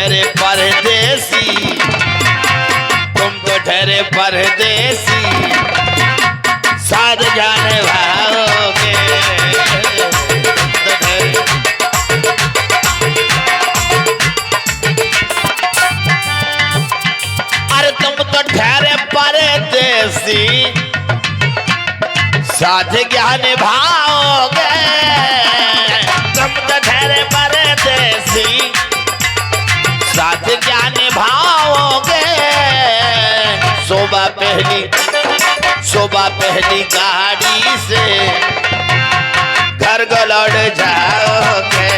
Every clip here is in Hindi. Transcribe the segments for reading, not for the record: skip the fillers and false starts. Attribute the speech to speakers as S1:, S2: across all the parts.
S1: ठहरे परदेसी, तुम तो ठहरे परदेसी, साथ जाने भाओगे। अरे तुम तो ठहरे परदेसी, साथ ज्ञान भाओगे। तुम तो ठहरे परदेसी, साथ ज्ञान भाओगे। शोभा पहली गाड़ी से घर को लौट जाओगे।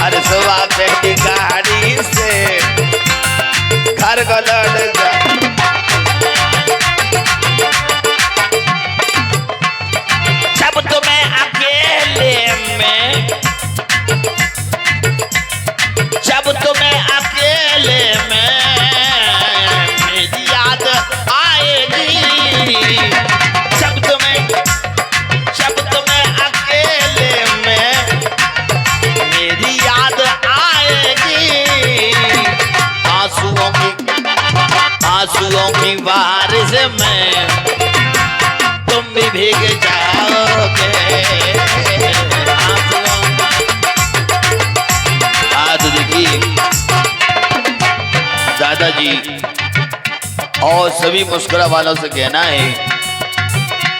S1: अरे शोभा पहली गाड़ी से घर को लौट जाओ। जब तुम्हें अकेले में, जब तुम्हें अकेले में मेरी याद आएगी। जब तुम्हें अकेले में मेरी याद आएगी। आंसुओं की बारिश में तुम भी भीग जाओगे। तो देखिए दादाजी और सभी मुस्कुरा वालों से कहना है,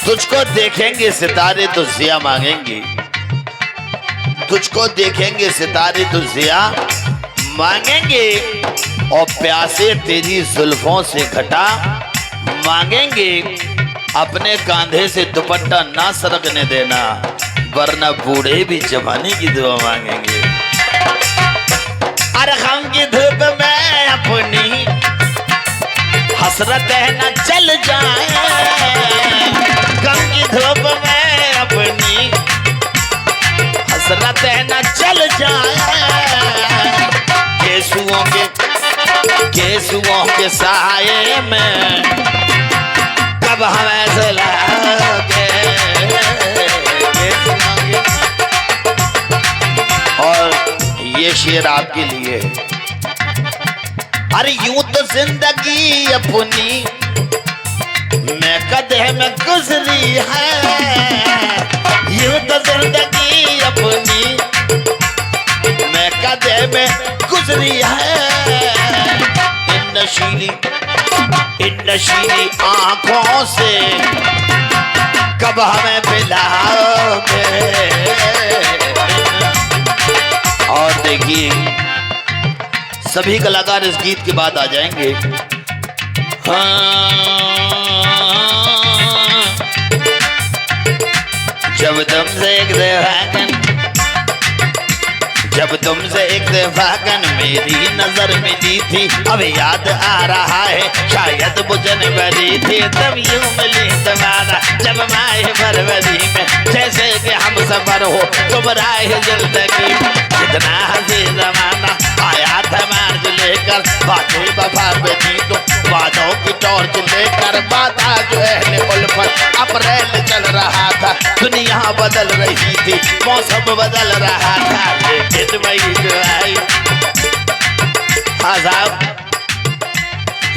S1: तुझको देखेंगे सितारे तो जिया मांगेंगे। तुझको देखेंगे सितारे तो जिया मांगेंगे, और प्यासे तेरी जुल्फों से घटा मांगेंगे। अपने कांधे से दुपट्टा ना सरकने देना, वरना बूढ़े भी जवानी की दुआ मांगेंगे। अरे गम की धूप में अपनी हसरत है न चल जाए। गम की धूप में अपनी हसरत है न चल जाए। केसुओं के साये में कब हमें जलाओगे। और ये शेर आपके लिए। अरे यूं तो जिंदगी अपनी मैं कदे में गुजरी है। यूं तो जिंदगी अपनी मैं कदे में गुजरी है। इन नशीली आंखों से कब हमें पिलाओगे। और देखिए सभी कलाकार इस गीत के बाद आ जाएंगे। जब तुमसे एक दफाकन मेरी नजर मिली थी, अब याद आ रहा है शायद बुझन बनी थी। तब यूं मिली तुम्हारा जब माए फरवरी में, जैसे कि हम सफर हो तुम राह जिंदगी। कितना हंसी जमाना आया था मार्च लेकर, बातें वफा पे थी तो बातों की टॉर्च लेकर। बाता जो है उल्फत अप्रैल चल रहा था, दुनिया बदल रही थी, मौसम बदल रहा था। लेकिन मई जो आई साहब,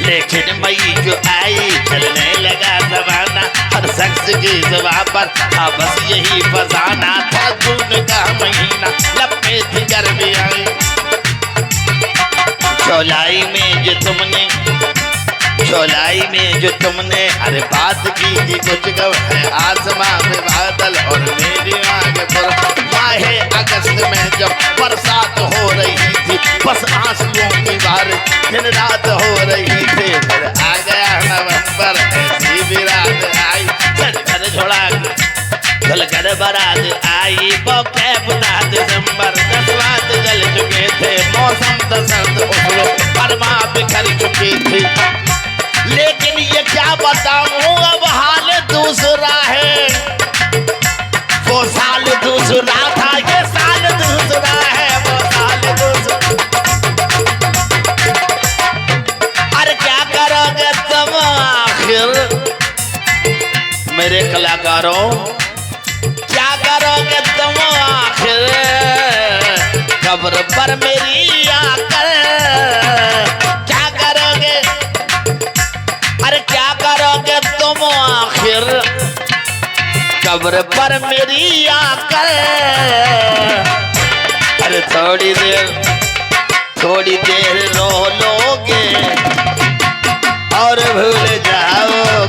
S1: लेकिन मई जो आई चलने लगा जमाना। हर शख्स की जुबान पर था बस यही फसाना था। जून का महीना लपे थी गर्मी आई। जुलाई में जो तुमने अरे बात की थी कुछ कब है आसमां में बादल और मेरी आंख पर। माहे अगस्त में जब बरसात हो रही थी, बस आंसुओं की बारिश दिन रात हो रही थी। फिर आ गया नवंबर, ऐसी भी रात आई। चल छोड़ा चलकर बारात आई। बौके बुना दिसंबर, 10 रात जल चुके थे। मौसम सर्द उछलो परमा बिखर चुकी थी। लेकिन ये क्या बताऊं अब हाल दूसरा है। वो साल दूसरा था, ये साल दूसरा है। वो साल दूसरा। अरे क्या करोगे तुम आखिर मेरे कलाकारों, क्या करोगे तुम आखिर। कब्र पर मेरी आकर क्या करोगे, अरे क्या करोगे तुम आखिर कब्र पर मेरी आकर। अरे थोड़ी देर रो लोगे और भूल जाओ।